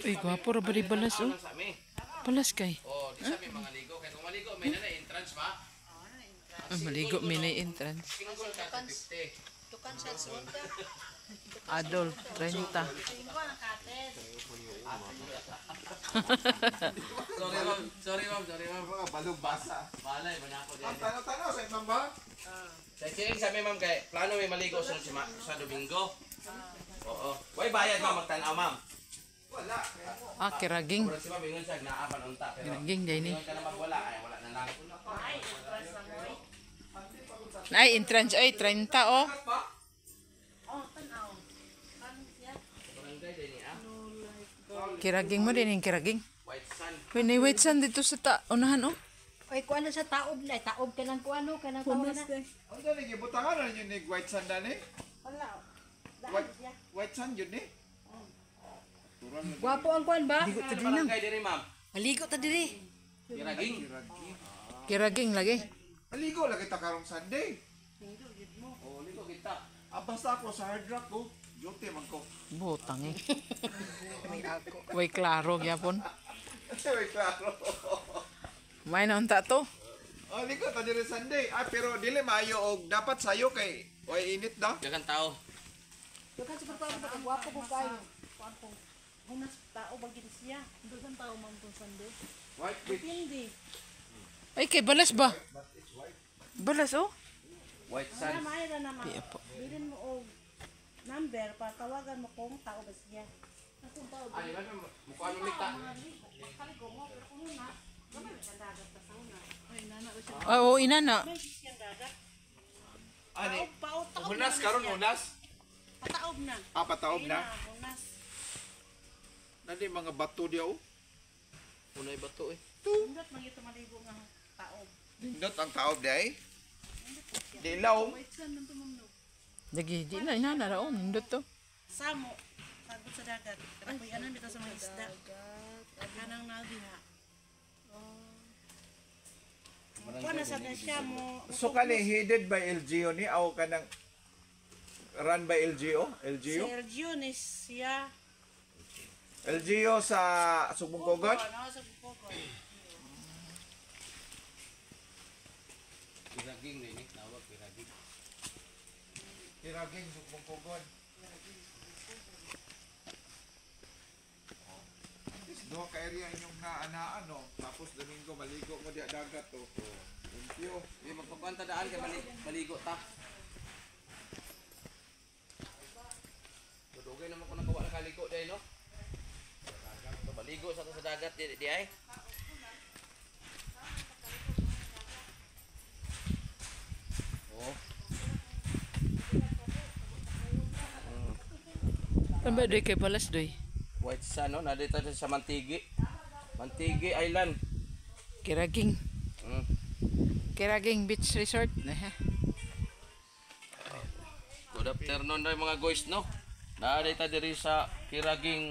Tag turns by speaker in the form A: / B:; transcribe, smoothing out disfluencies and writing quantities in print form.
A: Uy, gwapo ra ba di balas oh. Balas kay.
B: Oh, di sa may mga ligo. Kaya kung maligo, may na entrance ba?
A: Maligo may na entrance.
B: Single ka sa 50.
C: Tukan sa sunta.
A: Adol, 30.
C: Tingko ang kates.
B: Sorry ma'am.
D: Mga balong basa.
B: Balay, manako din.
D: Ang tanaw-tanaw sa imam ba?
B: Sa chilling sa may ma'am kay plano may maligo sa Domingo. Oo. Way bayad ma'am magtanaw ma'am.
D: Wala.
A: Kiraging.
B: Mura si ma'am ingon siya naapan unta pero.
A: Kiraging day ni.
B: Ingon ka na magwala ay wala na lang.
A: Ay, entrance ay 30 oh.
C: Oh, tanaw.
B: Barangay din ni ah.
A: Kiraging mo din yung kiraging.
B: White Sun.
A: Uy, na white sand dito sa unahan oh.
C: Oy, kuan na sa taob na. Taob ka ng kuano, ka ng tawo na.
D: Ang dali gibutangan na yun ni white sand na ni.
C: Wala.
D: White sand yun ni.
C: Gwapo ang kuan ba?
A: Ligo ta din
B: Barangay din ni ma'am.
C: Maligo ta diri.
B: Kiraging.
A: Kiraging lagi.
D: Aligo lagi ta karong Sunday.
B: Oh, ligo kita.
D: Basta ako sa hard rock ko. Jote man ko.
A: Butang eh. Uy, klaro gyapon.
D: Wait, klaro.
A: May naunta to.
D: Oh, ligo ta diri Sunday. Pero dili maayo og dapat sayo kay way init daw.
B: Dagan tao.
C: Tukan sa pagkaon ba gwapo ko kayo. Kuan ko. Hunas tao ba gid siya? Dugan tao man tong Sunday.
D: White with
C: Hindi.
A: Ay, kay balas ba? Balas oh.
B: White
C: Wala
B: Sun.
C: mayra naman.
A: Di po.
C: Bilin mo og number para tawagan mo kung tao ba siya. Akong tao ba?
B: Ay, man mukha mo mikta.
C: Kaligo mo pero kung na. Gamay ka dagat sa sauna. Ay nana o siya.
A: Oo, inana.
C: May siyang dagat.
D: ani.
C: Paot taob.
D: Hunas karon hunas.
C: Pataob na.
D: Pataob na.
C: Hunas.
D: Nani mga bato diya oh.
B: Unay bato eh.
C: Undot man ito maligo nga taob.
D: Nindot ang taob day. Dilaw.
C: Wait saan man tumamno.
A: Lagi, di na inana ra oh, nindot to.
C: Samo. Sagot sa dagat. Kanang kuy anan dito sa mga isda. Kanang nagiha. Kuha na sa siya mo.
D: So kani headed by LGO ni aw kanang run by LGO?
C: Si
D: LGO?
C: Sergio ni siya.
D: LGO sa Sugbong Kogon?
C: Ano sa Pukogon.
B: Kiraging din eh. Tawag kiraging.
D: Kiraging Sugbong Kogon. Duha ka area inyong naanaan no. Tapos Domingo maligo mo diya dagat to. Thank you.
B: Di magpakuanta daan kay maligo ta. Dugay naman ko nagawa na kaligo day no. So, maligo sa dagat di ay. Oh.
A: Tambay doy kay balas doy.
B: White Sun no, nadito sa Mantigi. Mantigi Island.
A: Kiraging.
B: Mm.
A: Kiraging Beach Resort.
B: Good afternoon daw mga guys no. Nadito diri sa Kiraging